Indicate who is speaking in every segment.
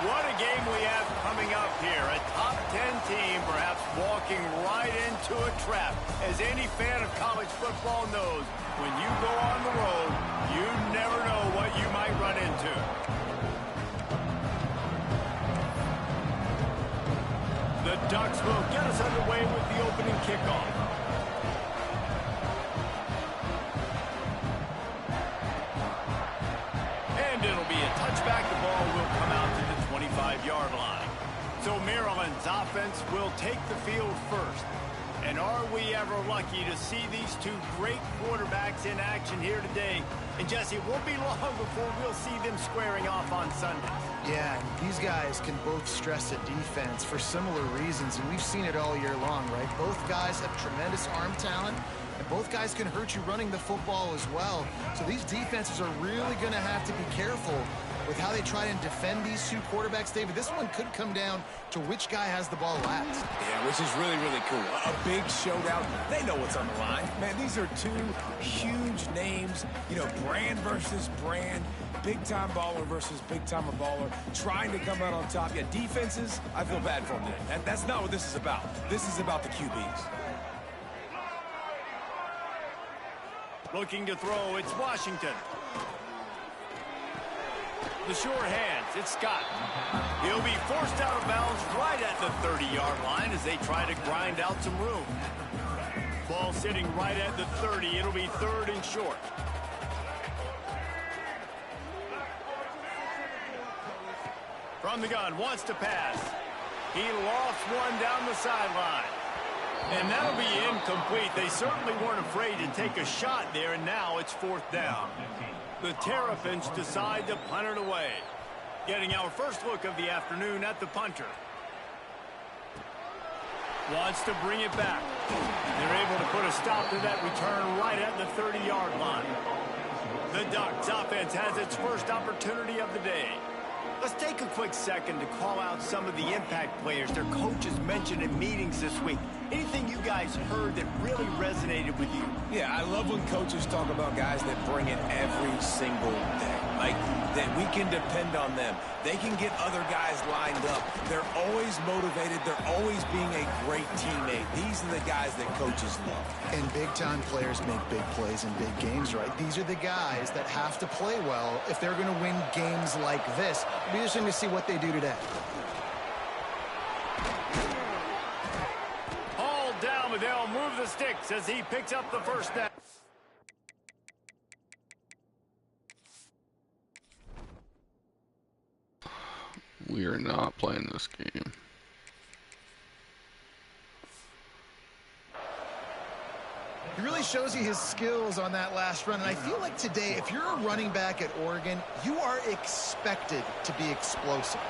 Speaker 1: What a game we have coming up here. A top 10 team perhaps walking right into a trap. As any fan of college football knows, when you go on the road, you never know what you might run into. The Ducks will get us underway with the opening kickoff. And it'll be a touchback. The ball will come out to the 25-yard line. So Maryland's offense will take the field first. And are we ever lucky to see these two great quarterbacks in action here today? And Jesse, it won't be long before we'll see them squaring off on Sundays.
Speaker 2: Yeah, these guys can both stress a defense for similar reasons, and we've seen it all year long, right? Both guys have tremendous arm talent, and both guys can hurt you running the football as well. So these defenses are really going to have to be careful with how they try and defend these two quarterbacks, David. This one could come down to which guy has the ball last.
Speaker 3: Yeah, which is really, really cool. A big showdown. They know what's on the line. Man, these are two huge names, you know, brand versus brand, big-time baller versus big-time baller, trying to come out on top. Yeah, defenses, I feel bad for them today. That's not what this is about. This is about the QBs.
Speaker 1: Looking to throw, it's Washington. The sure hands, it's Scott. He'll be forced out of bounds right at the 30-yard line as they try to grind out some room. Ball sitting right at the 30. It'll be third and short. From the gun, wants to pass. He lofts one down the sideline. And that'll be incomplete. They certainly weren't afraid to take a shot there, and now it's fourth down. The Terrapins decide to punt it away. Getting our first look of the afternoon at the punter. Wants to bring it back. They're able to put a stop to that return right at the 30-yard line. The Ducks offense has its first opportunity of the day. Let's take a quick second to call out some of the impact players their coaches mentioned in meetings this week. Anything you guys heard that really resonated with you?
Speaker 3: Yeah, I love when coaches talk about guys that bring it every single day. Like, that we can depend on them. They can get other guys lined up. They're always motivated. They're always being a great teammate. These are the guys that coaches love.
Speaker 2: And big-time players make big plays in big games, right? These are the guys that have to play well if they're going to win games like this. It'll be interesting to see what they do today.
Speaker 1: All down, but they'll move the sticks as he picks up the first down.
Speaker 4: We are not playing this game.
Speaker 2: He really shows you his skills on that last run. And I feel like today, if you're a running back at Oregon, you are expected to be explosive.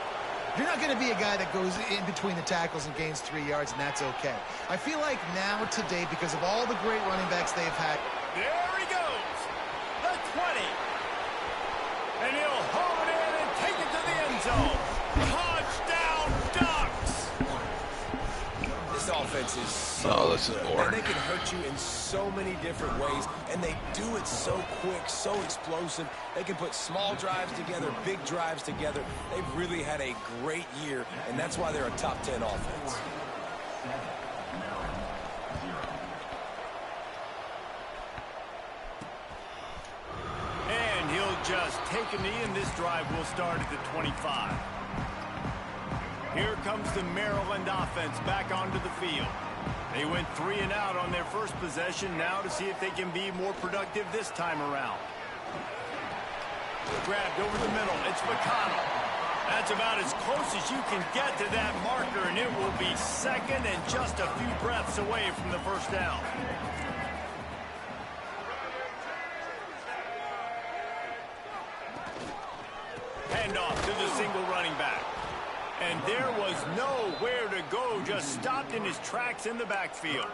Speaker 2: You're not going to be a guy that goes in between the tackles and gains 3 yards, and that's okay. I feel like now today, because of all the great running backs they've had.
Speaker 1: There he goes. The 20. And he'll haul it in and take it to the end zone. Touchdown, Ducks!
Speaker 3: This offense is so
Speaker 4: Oh, this is
Speaker 3: good.
Speaker 4: boring.
Speaker 3: And they can hurt you in so many different ways, and they do it so quick, so explosive. They can put small drives together, big drives together. They've really had a great year, and that's why they're a top 10 offense.
Speaker 1: And he'll just take a knee, and this drive will start at the 25. Here comes the Maryland offense back onto the field. They went 3 and out on their first possession, now to see if they can be more productive this time around. Grabbed over the middle, it's McConnell. That's about as close as you can get to that marker, and it will be second and just a few breaths away from the first down. Handoff to the single running back. And there was nowhere to go, just stopped in his tracks in the backfield.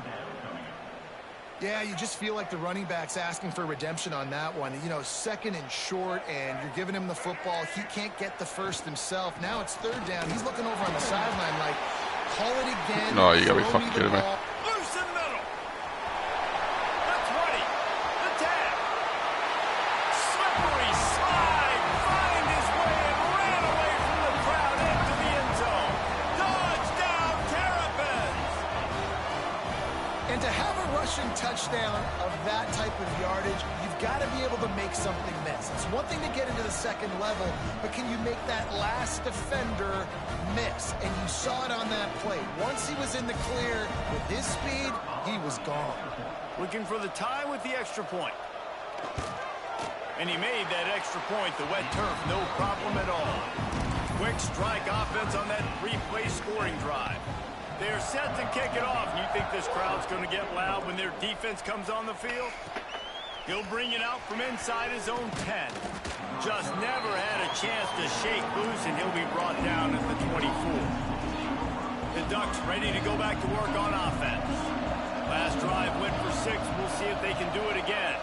Speaker 2: Yeah, you just feel like the running back's asking for redemption on that one. You know, second and short, and you're giving him the football. He can't get the first himself. Now it's third down. He's looking over on the sideline like, call it again.
Speaker 4: No, you gotta be fucking kidding me.
Speaker 1: Loose in the middle. The 20. The 10. Slippery slide. Find his way and ran away from the crowd. And
Speaker 2: yardage, you've got to be able to make something miss. It's one thing to get into the second level, but can you make that last defender miss? And you saw it on that play. Once he was in the clear with his speed, he was gone.
Speaker 1: Looking for the tie with the extra point. And he made that extra point, the wet turf, no problem at all. Quick strike offense on that 3-play scoring drive. They're set to kick it off. You think this crowd's going to get loud when their defense comes on the field? He'll bring it out from inside his own 10. Just never had a chance to shake loose, and he'll be brought down at the 24. The Ducks ready to go back to work on offense. Last drive went for 6. We'll see if they can do it again.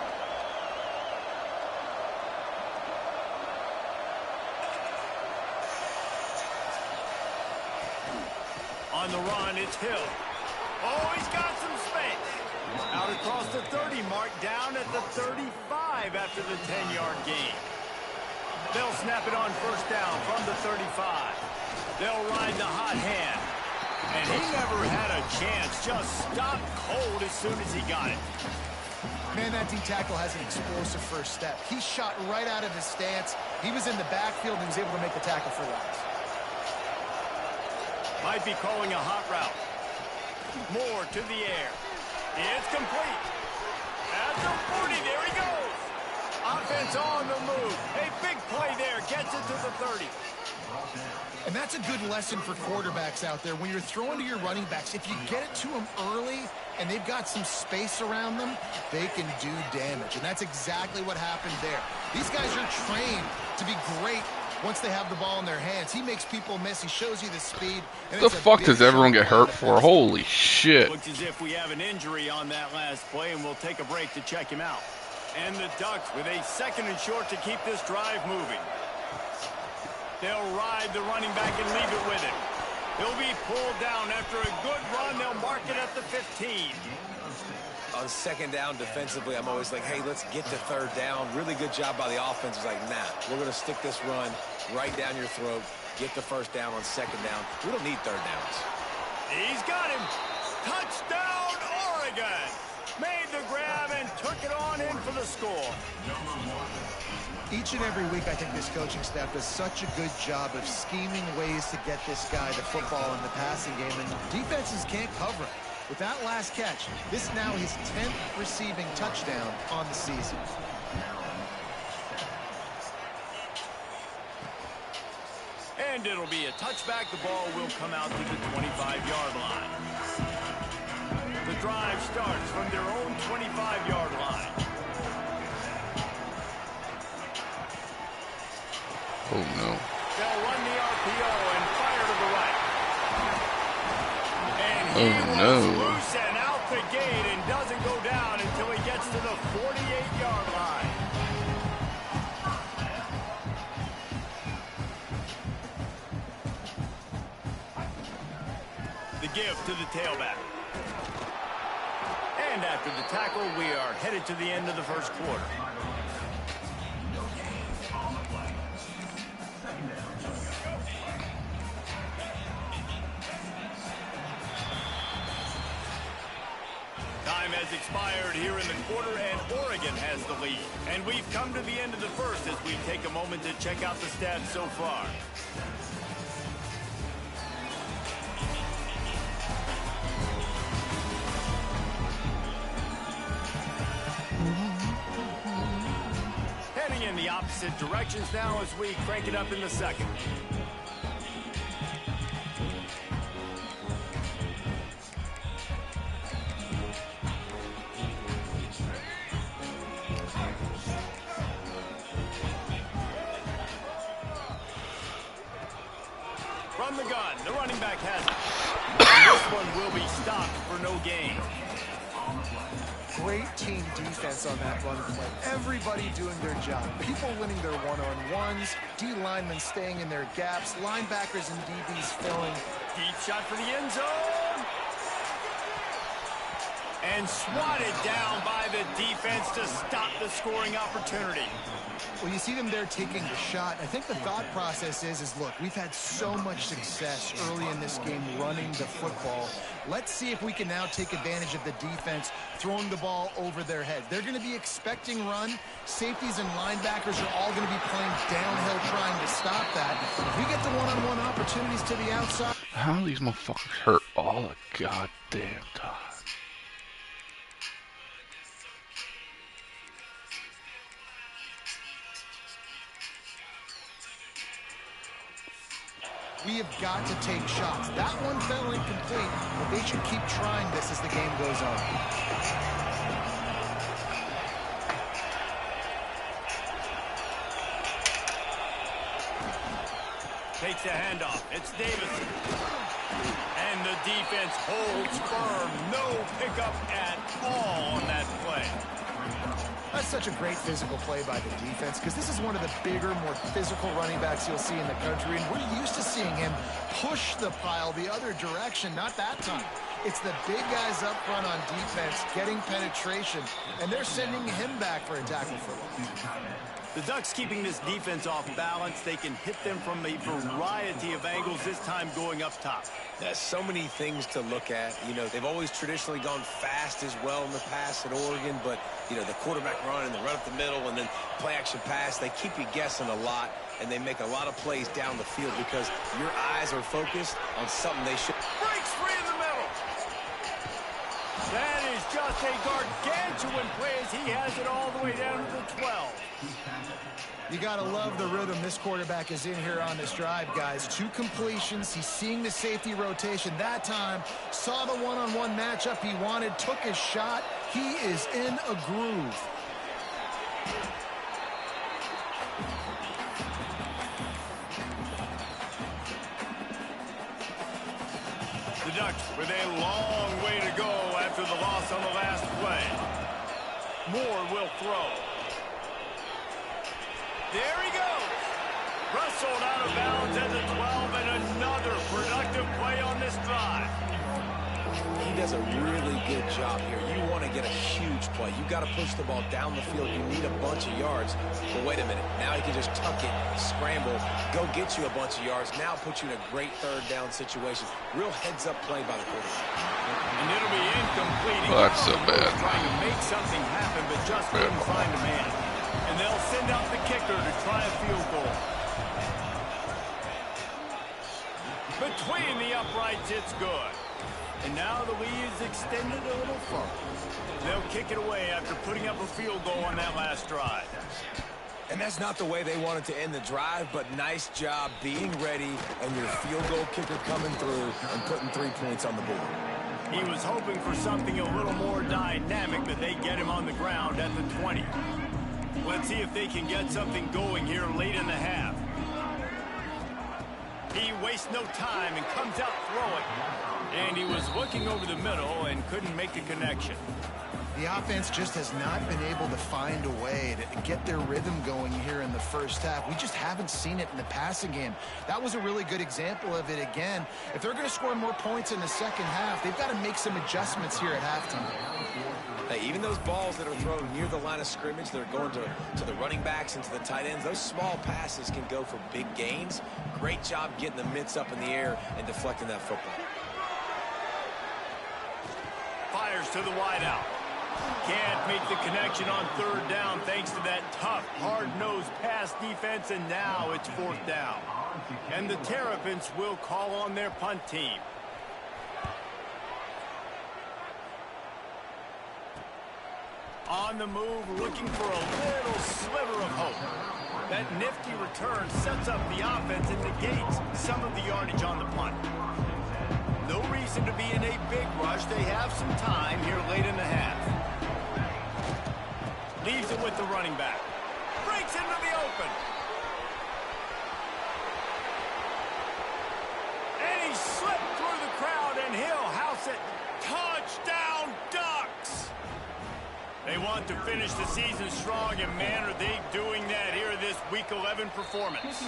Speaker 1: On the run, it's Hill. Oh, he's got some space. Out across the 30 mark, down at the 35 after the 10-yard gain. They'll snap it on first down from the 35. They'll ride the hot hand. And he never had a chance. Just stopped cold as soon as he got it.
Speaker 2: Man, that D-tackle has an explosive first step. He shot right out of his stance. He was in the backfield and he was able to make the tackle for loss.
Speaker 1: Might be calling a hot route. Moore to the air. It's complete. At the 40, there he goes. Offense on the move. A big play there. Gets it to the 30.
Speaker 2: And that's a good lesson for quarterbacks out there. When you're throwing to your running backs, if you get it to them early and they've got some space around them, they can do damage. And that's exactly what happened there. These guys are trained to be great once they have the ball in their hands. He makes people miss. He shows you the speed.
Speaker 4: What the fuck does everyone get hurt for? Holy shit.
Speaker 1: Looks as if we have an injury on that last play, and we'll take a break to check him out. And the Ducks with a 2nd and short to keep this drive moving. They'll ride the running back and leave it with him. He'll be pulled down after a good run. They'll mark it at the 15.
Speaker 3: On 2nd down defensively, I'm always like, hey, let's get to 3rd down. Really good job by the offense. It's like, nah, we're going to stick this run right down your throat. Get the 1st down on 2nd down. We don't need 3rd downs.
Speaker 1: He's got him. Touchdown, Oregon. Made the grab and took it on in for the score.
Speaker 2: Each and every week, I think this coaching staff does such a good job of scheming ways to get this guy the football in the passing game, and defenses can't cover it. With that last catch, this now his 10th receiving touchdown on the season.
Speaker 1: And it'll be a touchback. The ball will come out to the 25-yard line. The drive starts from their own 25-yard line.
Speaker 4: Oh, no.
Speaker 1: They'll run the RPO and fire to the right. And he
Speaker 4: no.
Speaker 1: loose and out the gate and doesn't go down until he gets to the 48-yard line. The give to the tailback. And after the tackle, we are headed to the end of the first quarter. Time has expired here in the quarter, and Oregon has the lead. And we've come to the end of the first as we take a moment to check out the stats so far. Heading in the opposite directions now as we crank it up in the second. From the gun, the running back has it. And this one will be stopped for no gain.
Speaker 2: Great team defense on that run play. Everybody doing their job. People winning their one-on-ones, D-linemen staying in their gaps, linebackers and DBs filling.
Speaker 1: Deep shot for the end zone. And swatted down by the defense to stop the scoring opportunity.
Speaker 2: Well, you see them there taking the shot. I think the thought process is look, we've had so much success early in this game running the football. Let's see if we can now take advantage of the defense throwing the ball over their head. They're going to be expecting run. Safeties and linebackers are all going to be playing downhill trying to stop that. If we get the one-on-one opportunities to the outside.
Speaker 4: How do these motherfuckers hurt all the goddamn time?
Speaker 2: We have got to take shots. That one fell incomplete, but they should keep trying this as the game goes on.
Speaker 1: Takes a handoff. It's Davison. And the defense holds firm. No pickup at all on that play.
Speaker 2: That's such a great physical play by the defense because this is one of the bigger, more physical running backs you'll see in the country, and we're used to seeing him push the pile the other direction. Not that time. It's the big guys up front on defense getting penetration, and they're sending him back for a tackle for loss.
Speaker 1: The Ducks keeping this defense off balance. They can hit them from a variety of angles, this time going up top.
Speaker 3: There's so many things to look at. You know, they've always traditionally gone fast as well in the past at Oregon, but, you know, the quarterback run and the run up the middle and then play action pass, they keep you guessing a lot, and they make a lot of plays down the field because your eyes are focused on something they should.
Speaker 1: Breaks free in the middle. That is just a gargantuan play as he has it all the way down to the 12.
Speaker 2: You got to love the rhythm this quarterback is in here on this drive, guys. 2 completions. He's seeing the safety rotation that time. Saw the one-on-one matchup he wanted. Took his shot. He is in a groove.
Speaker 1: The Ducks with a long way to go after the loss on the last play. Moore will throw. There he goes. Rustled out of bounds at the 12, and another productive play on this drive.
Speaker 3: He does a really good job here. You want to get a huge play. You got to push the ball down the field. You need a bunch of yards. But wait a minute. Now he can just tuck it, scramble, go get you a bunch of yards. Now put you in a great third down situation. Real heads-up play by the quarterback.
Speaker 1: And it'll be incomplete.
Speaker 4: Well, that's so bad.
Speaker 1: Trying to make something happen, but just couldn't find a man. And they'll send out the kicker to try a field goal. Between the uprights, it's good. And now the lead is extended a little further. They'll kick it away after putting up a field goal on that last drive.
Speaker 3: And that's not the way they wanted to end the drive, but nice job being ready and your field goal kicker coming through and putting 3 points on the board.
Speaker 1: He was hoping for something a little more dynamic, but they get him on the ground at the 20. Let's see if they can get something going here late in the half. He wastes no time and comes out throwing. And he was looking over the middle and couldn't make the connection.
Speaker 2: The offense just has not been able to find a way to get their rhythm going here in the first half. We just haven't seen it in the passing game. That was a really good example of it again. If they're going to score more points in the second half, they've got to make some adjustments here at halftime.
Speaker 3: Hey, even those balls that are thrown near the line of scrimmage that are going to the running backs and to the tight ends, those small passes can go for big gains. Great job getting the mitts up in the air and deflecting that football.
Speaker 1: Fires to the wideout. Can't make the connection on third down thanks to that tough, hard-nosed pass defense, and now it's fourth down. And the Terrapins will call on their punt team. On the move, looking for a little sliver of hope. That nifty return sets up the offense and negates some of the yardage on the punt. No reason to be in a big rush. They have some time here late in the half. Leaves it with the running back. Breaks into the open. And he slipped through the crowd, and he'll house it. Touchdown, Ducks! They want to finish the season strong, and man, are they doing that here in this Week 11 performance.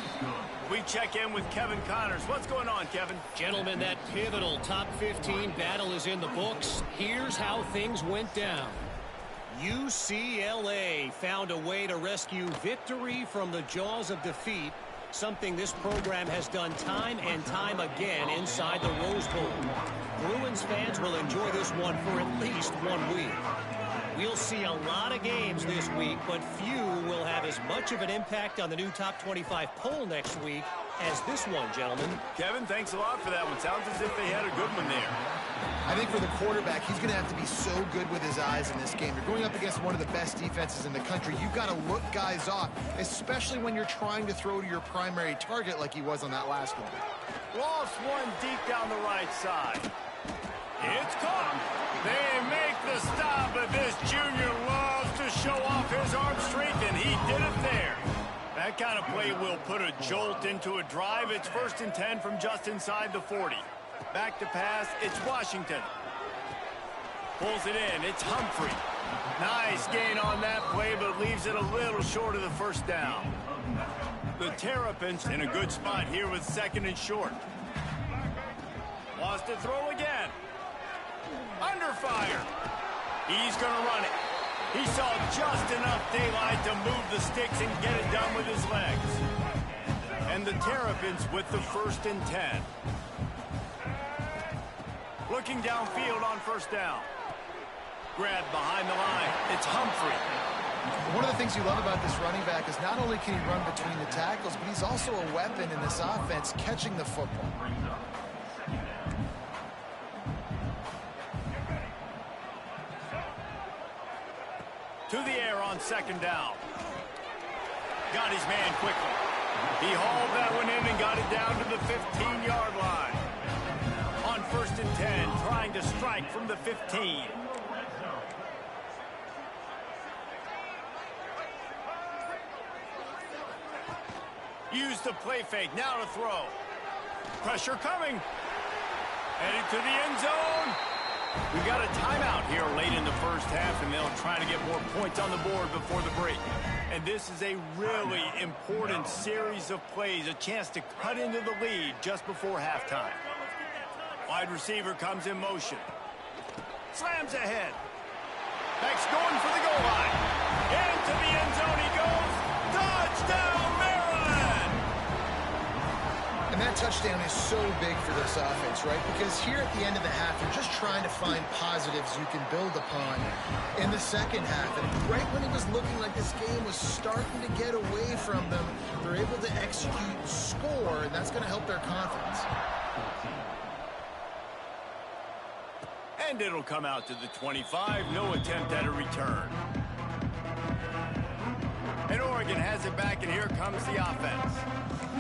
Speaker 1: We check in with Kevin Connors. What's going on, Kevin?
Speaker 5: Gentlemen, that pivotal top 15 battle is in the books. Here's how things went down. UCLA found a way to rescue victory from the jaws of defeat, something this program has done time and time again inside the Rose Bowl. Bruins fans will enjoy this one for at least 1 week. We'll see a lot of games this week, but few will have as much of an impact on the new top 25 poll next week as this one, gentlemen.
Speaker 1: Kevin, thanks a lot for that one. Sounds as if they had a good one there.
Speaker 2: I think for the quarterback, he's going to have to be so good with his eyes in this game. You're going up against one of the best defenses in the country. You've got to look guys off, especially when you're trying to throw to your primary target like he was on that last one.
Speaker 1: Lost one deep down the right side. It's caught. They make the stop, but this junior loves to show off his arm strength, and he did it there. That kind of play will put a jolt into a drive. It's 1st and 10 from just inside the 40. Back to pass, it's Washington. Pulls it in, it's Humphrey. Nice gain on that play, but leaves it a little short of the first down. The Terrapins in a good spot here with 2nd and short. Wants to throw again. Under fire. He's going to run it. He saw just enough daylight to move the sticks and get it done with his legs. And the Terrapins with the 1st and 10. Looking downfield on 1st down. Grabbed behind the line. It's Humphrey.
Speaker 2: One of the things you love about this running back is not only can he run between the tackles, but he's also a weapon in this offense catching the football.
Speaker 1: To the air on 2nd down. Got his man quickly. He hauled that one in and got it down to the 15-yard line. On 1st and 10, trying to strike from the 15. Use the play fake, now to throw. Pressure coming. Headed to the end zone. We got a timeout here late in the 1st half, and they'll try to get more points on the board before the break. And this is a really important series of plays, a chance to cut into the lead just before halftime. Wide receiver comes in motion. Slams ahead. Beck's going for the goal line. Into the end zone he goes. Touchdown, Maryland!
Speaker 2: And that touchdown is so big for this offense, right? Because here at the end of the half, you're just trying to find positives you can build upon in the 2nd half. And right when it was looking like this game was starting to get away from them, they're able to execute, score, and that's going to help their confidence.
Speaker 1: And it'll come out to the 25. No attempt at a return. And Oregon has it back, and here comes the offense.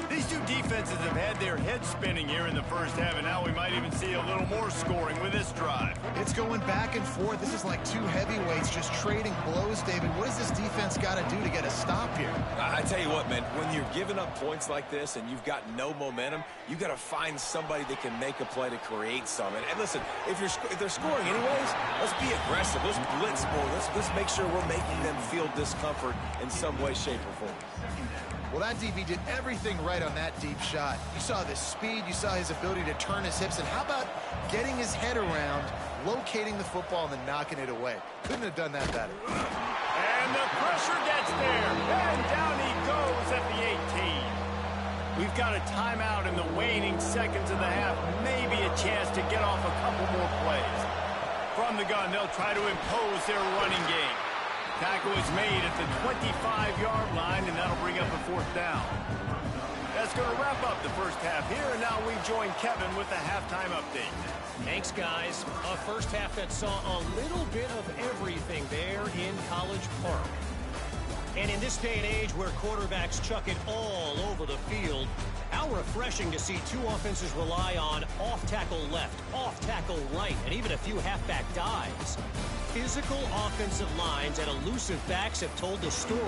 Speaker 1: These two defenses have had their heads spinning here in the 1st half, and now we might even see a little more scoring with this drive.
Speaker 2: It's going back and forth. This is like two heavyweights just trading blows, David. What does this defense got to do to get a stop here?
Speaker 3: I tell you what, man, when you're giving up points like this and you've got no momentum, you got to find somebody that can make a play to create some. And listen, if they're scoring anyways, let's be aggressive. Let's blitz more. Let's make sure we're making them feel discomfort in some way, shape, or form.
Speaker 2: Well, that DB did everything right on that deep shot. You saw the speed, you saw his ability to turn his hips, and how about getting his head around, locating the football, and then knocking it away? Couldn't have done that better.
Speaker 1: And the pressure gets there, and down he goes at the 18. We've got a timeout in the waning seconds of the half, maybe a chance to get off a couple more plays. From the gun, they'll try to impose their running game. Tackle is made at the 25-yard line, and that'll bring up a 4th down. That's going to wrap up the 1st half here, and now we join Kevin with the halftime update.
Speaker 5: Thanks, guys. A 1st half that saw a little bit of everything there in College Park. And in this day and age where quarterbacks chuck it all over the field, how refreshing to see two offenses rely on off-tackle left, off-tackle right, and even a few halfback dives. Physical offensive lines and elusive backs have told the story.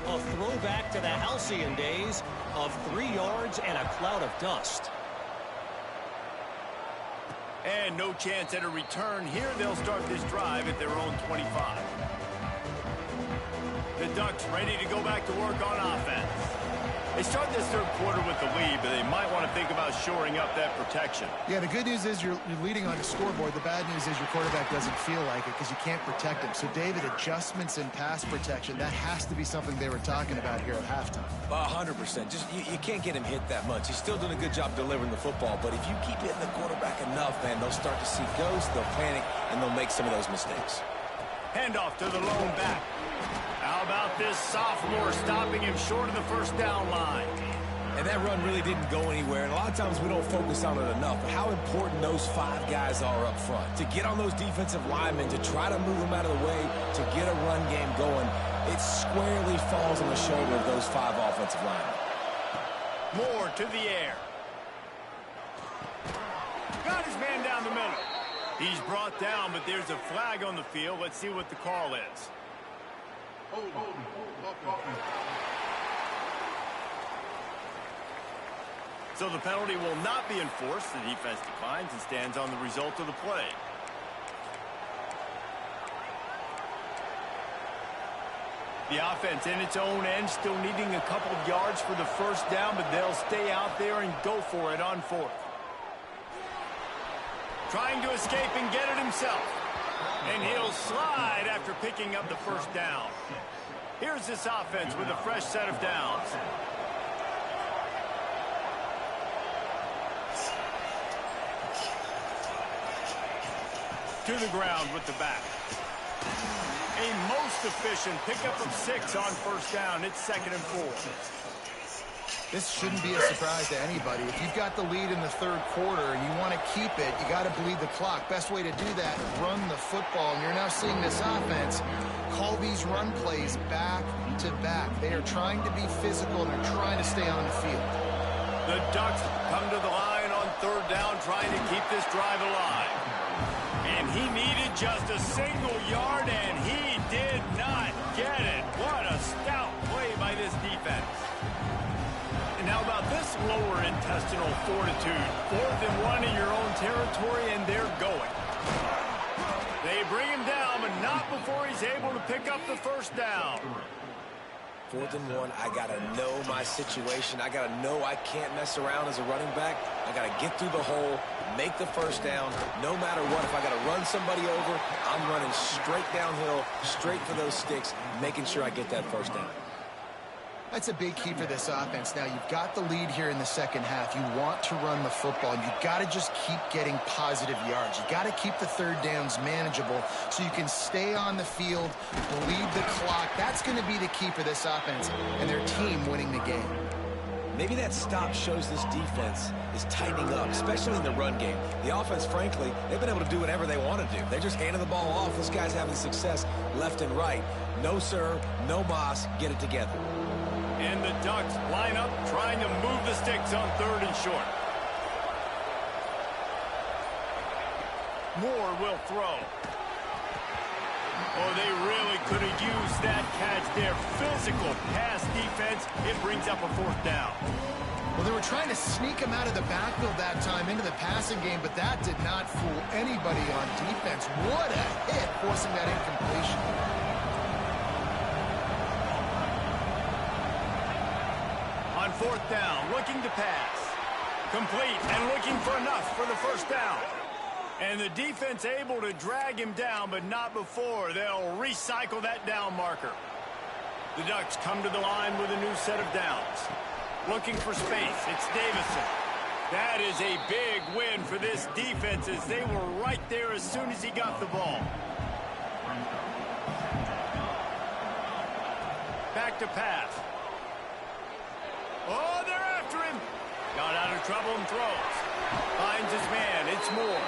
Speaker 5: A throwback to the halcyon days of 3 yards and a cloud of dust.
Speaker 1: And no chance at a return here. They'll start this drive at their own 25. Ducks ready to go back to work on offense. They start this third quarter with the lead, but they might want to think about shoring up that protection.
Speaker 2: Yeah, the good news is you're leading on the scoreboard. The bad news is your quarterback doesn't feel like it because you can't protect him. So, David, adjustments in pass protection, that has to be something they were talking about here at halftime.
Speaker 3: 100%. Just you can't get him hit that much. He's still doing a good job delivering the football, but if you keep hitting the quarterback enough, man, they'll start to see ghosts, they'll panic, and they'll make some of those mistakes.
Speaker 1: Handoff to the lone back. How about this sophomore stopping him short of the first down line?
Speaker 3: And that run really didn't go anywhere, and a lot of times we don't focus on it enough, but how important those 5 guys are up front. To get on those defensive linemen, to try to move them out of the way, to get a run game going, it squarely falls on the shoulder of those 5 offensive linemen.
Speaker 1: Moore to the air. Got his man down the middle. He's brought down, but there's a flag on the field. Let's see what the call is. So the penalty will not be enforced. The defense declines and stands on the result of the play. The offense in its own end still needing a couple of yards for the first down, but they'll stay out there and go for it on 4th. Trying to escape and get it himself. And he'll slide after picking up the first down. Here's this offense with a fresh set of downs. To the ground with the back. A most efficient pickup of 6 on first down. It's 2nd and 4.
Speaker 2: This shouldn't be a surprise to anybody. If you've got the lead in the third quarter and you want to keep it, you got to bleed the clock. Best way to do that, run the football. And you're now seeing this offense call these run plays back to back. They are trying to be physical and they're trying to stay on the field.
Speaker 1: The Ducks come to the line on 3rd down, trying to keep this drive alive. And he needed just a single yard, and he did not get it. What a stout play by this defense. And how about this lower intestinal fortitude? 4th and 1 in your own territory, and they're going. They bring him down, but not before he's able to pick up the first down.
Speaker 3: 4th and 1, I got to know my situation. I got to know I can't mess around as a running back. I got to get through the hole, make the first down. No matter what, if I got to run somebody over, I'm running straight downhill, straight for those sticks, making sure I get that first down.
Speaker 2: That's a big key for this offense. Now, you've got the lead here in the second half. You want to run the football. You've got to just keep getting positive yards. You've got to keep the third downs manageable so you can stay on the field, bleed the clock. That's going to be the key for this offense and their team winning the game.
Speaker 3: Maybe that stop shows this defense is tightening up, especially in the run game. The offense, frankly, they've been able to do whatever they want to do. They're just handing the ball off. This guy's having success left and right. No, sir, no mas, get it together.
Speaker 1: And the Ducks line up, trying to move the sticks on 3rd and short. Moore will throw. Oh, they really could have used that catch there. Physical pass defense. It brings up a 4th down.
Speaker 2: Well, they were trying to sneak him out of the backfield that time into the passing game, but that did not fool anybody on defense. What a hit, forcing that incompletion.
Speaker 1: On 4th down, looking to pass. Complete and looking for enough for the first down. And the defense able to drag him down, but not before they'll recycle that down marker. The Ducks come to the line with a new set of downs. Looking for space, it's Davison. That is a big win for this defense as they were right there as soon as he got the ball. Back to pass. Oh, they're after him. Got out of trouble and throws. Finds his man, it's Moore.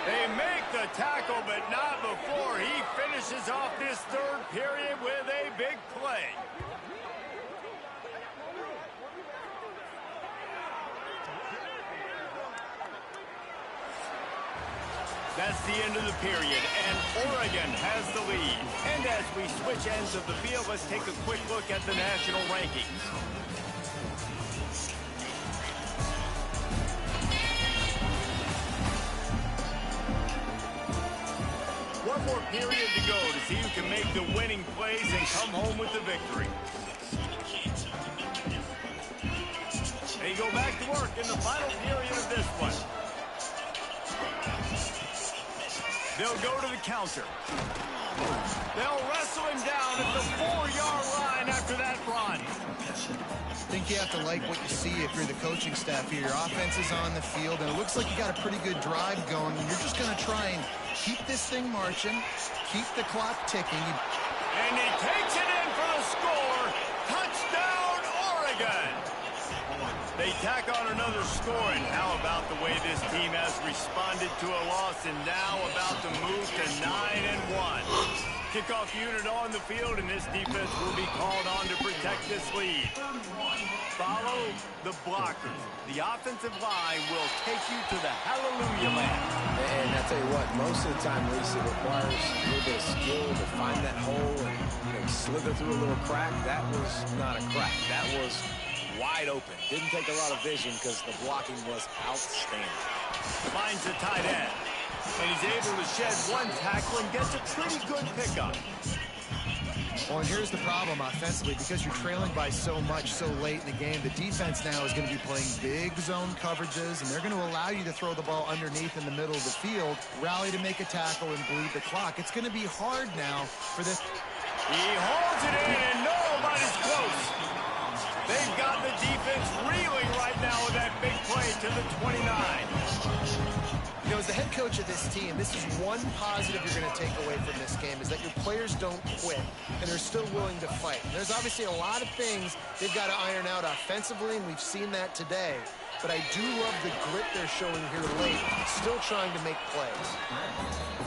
Speaker 1: They make the tackle, but not before he finishes off this third period with a big play. That's the end of the period, and Oregon has the lead. And as we switch ends of the field, let's take a quick look at the national rankings. What more period to go to see who can make the winning plays and come home with the victory. They go back to work in the final period of this one. They'll go to the counter. They'll wrestle him down at the 4-yard line after that run.
Speaker 2: I think you have to like what you see if you're the coaching staff here. Your offense is on the field, and it looks like you got a pretty good drive going. And you're just going to try and keep this thing marching, keep the clock ticking.
Speaker 1: And he takes it in for the score. Touchdown, Oregon. They tack on another score, and how about the way this team has responded to a loss and now about to move to 9-1. Kickoff unit on the field, and this defense will be called on to protect this lead. Follow the blockers. The offensive line will take you to the hallelujah land.
Speaker 3: And I tell you what, most of the time, Reese, it requires a little bit of skill to find that hole and slither through a little crack. That was not a crack. That was wide open. Didn't take a lot of vision because the blocking was outstanding.
Speaker 1: Finds the tight end. And he's able to shed one tackle and gets a pretty good pickup.
Speaker 2: Well, and here's the problem offensively. Because you're trailing by so much so late in the game, the defense now is going to be playing big zone coverages, and they're going to allow you to throw the ball underneath in the middle of the field, rally to make a tackle, and bleed the clock. It's going to be hard now for this.
Speaker 1: He holds it in, and nobody's close. They've got the defense reeling right now with that big play to the 29.
Speaker 2: You know, as the head coach of this team, this is one positive you're going to take away from this game, is that your players don't quit, and they're still willing to fight. And there's obviously a lot of things they've got to iron out offensively, and we've seen that today. But I do love the grit they're showing here late, still trying to make plays.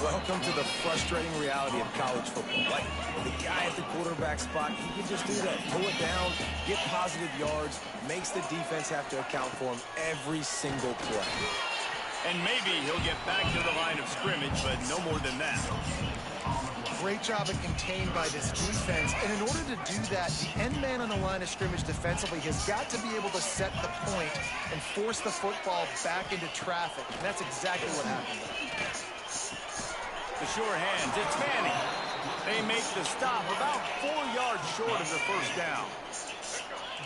Speaker 3: Welcome to the frustrating reality of college football. Like, the guy at the quarterback spot, he can just do that. Pull it down, get positive yards, makes the defense have to account for him every single play.
Speaker 1: And maybe he'll get back to the line of scrimmage, but no more than that.
Speaker 2: Great job of contained by this defense. And in order to do that, the end man on the line of scrimmage defensively has got to be able to set the point and force the football back into traffic. And that's exactly what happened.
Speaker 1: The sure hands, it's Manning. They make the stop about 4 yards short of the first down.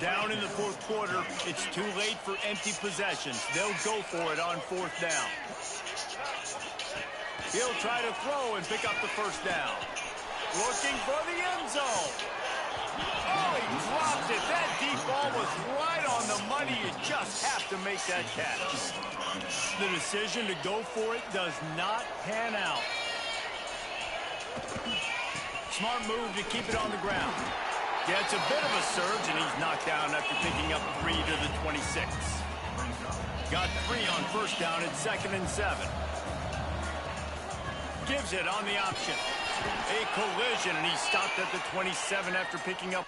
Speaker 1: Down in the fourth quarter, it's too late for empty possessions. They'll go for it on fourth down. He'll try to throw and pick up the first down. Looking for the end zone. Oh, he dropped it. That deep ball was right on the money. You just have to make that catch. The decision to go for it does not pan out. Smart move to keep it on the ground. Gets a bit of a surge, and he's knocked down after picking up 3 to the 26. Got 3 on first down at 2nd and 7. Gives it on the option. A collision, and he stopped at the 27 after picking up.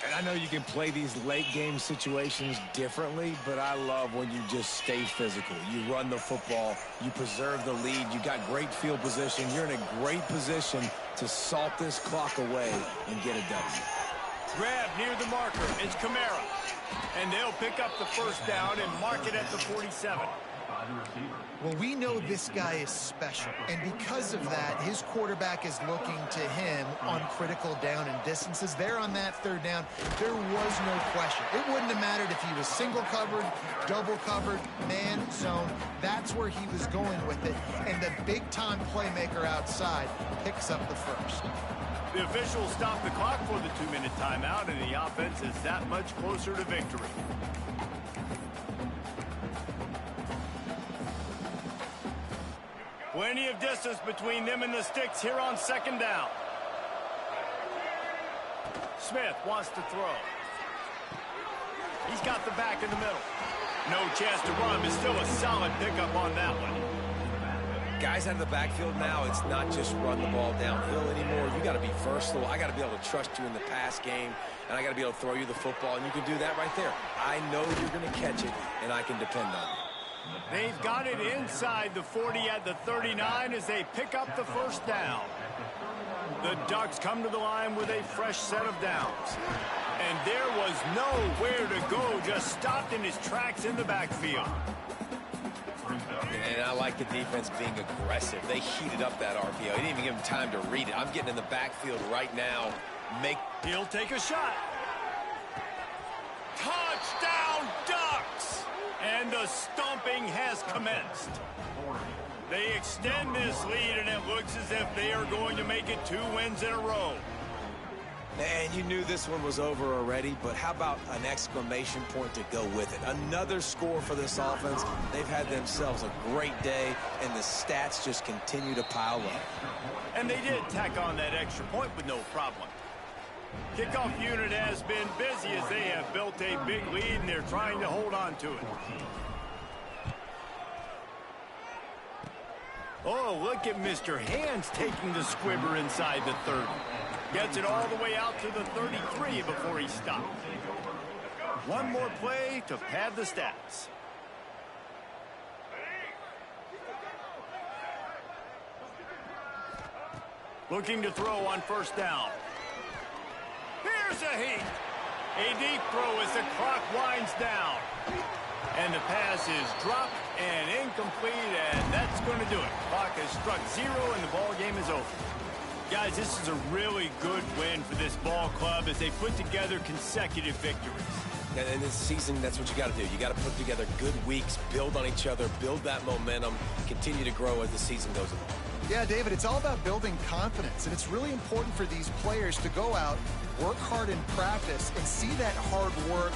Speaker 3: And I know you can play these late game situations differently, but I love when you just stay physical. You run the football, you preserve the lead, you got great field position. You're in a great position to salt this clock away and get a W.
Speaker 1: Grab near the marker. It's Kamara. And they'll pick up the first down and mark it at the 47.
Speaker 2: Well, we know this guy is special, and because of that, his quarterback is looking to him on critical down and distances. There on that third down, there was no question. It wouldn't have mattered if he was single covered, double covered, man zone. That's where he was going with it, and the big-time playmaker outside picks up the first.
Speaker 1: The officials stop the clock for the 2-minute timeout, and the offense is that much closer to victory. Plenty of distance between them and the sticks here on second down. Smith wants to throw. He's got the back in the middle. No chance to run, but still a solid pickup on that one.
Speaker 3: Guys out of the backfield now, it's not just run the ball downhill anymore. You got to be versatile. I got to be able to trust you in the pass game, and I got to be able to throw you the football, and you can do that right there. I know you're going to catch it, and I can depend on you.
Speaker 1: They've got it inside the 40 at the 39 as they pick up the first down. The Ducks come to the line with a fresh set of downs. And there was nowhere to go, just stopped in his tracks in the backfield.
Speaker 3: And I like the defense being aggressive. They heated up that RPO. He didn't even give him time to read it. I'm getting in the backfield right now.
Speaker 1: He'll take a shot. Touchdown, Ducks! And the stomping has commenced. They extend this lead, and it looks as if they are going to make it 2 wins in a row.
Speaker 3: And you knew this one was over already, but how about an exclamation point to go with it? Another score for this offense. They've had themselves a great day, and the stats just continue to pile up.
Speaker 1: And they did tack on that extra point with no problem. Kickoff unit has been busy as they have built a big lead, and they're trying to hold on to it. Oh, look at Mr. Hands taking the squibber inside the 30. Gets it all the way out to the 33 before he stops. One more play to pad the stats. Looking to throw on first down. Here's a heat. A deep throw as the clock winds down. And the pass is dropped and incomplete, and that's going to do it. Clock has struck 0, and the ball game is over. Guys, this is a really good win for this ball club as they put together consecutive victories.
Speaker 3: And in this season, that's what you got to do. You got to put together good weeks, build on each other, build that momentum, continue to grow as the season goes along.
Speaker 2: Yeah, David, it's all about building confidence, and it's really important for these players to go out, work hard in practice, and see that hard work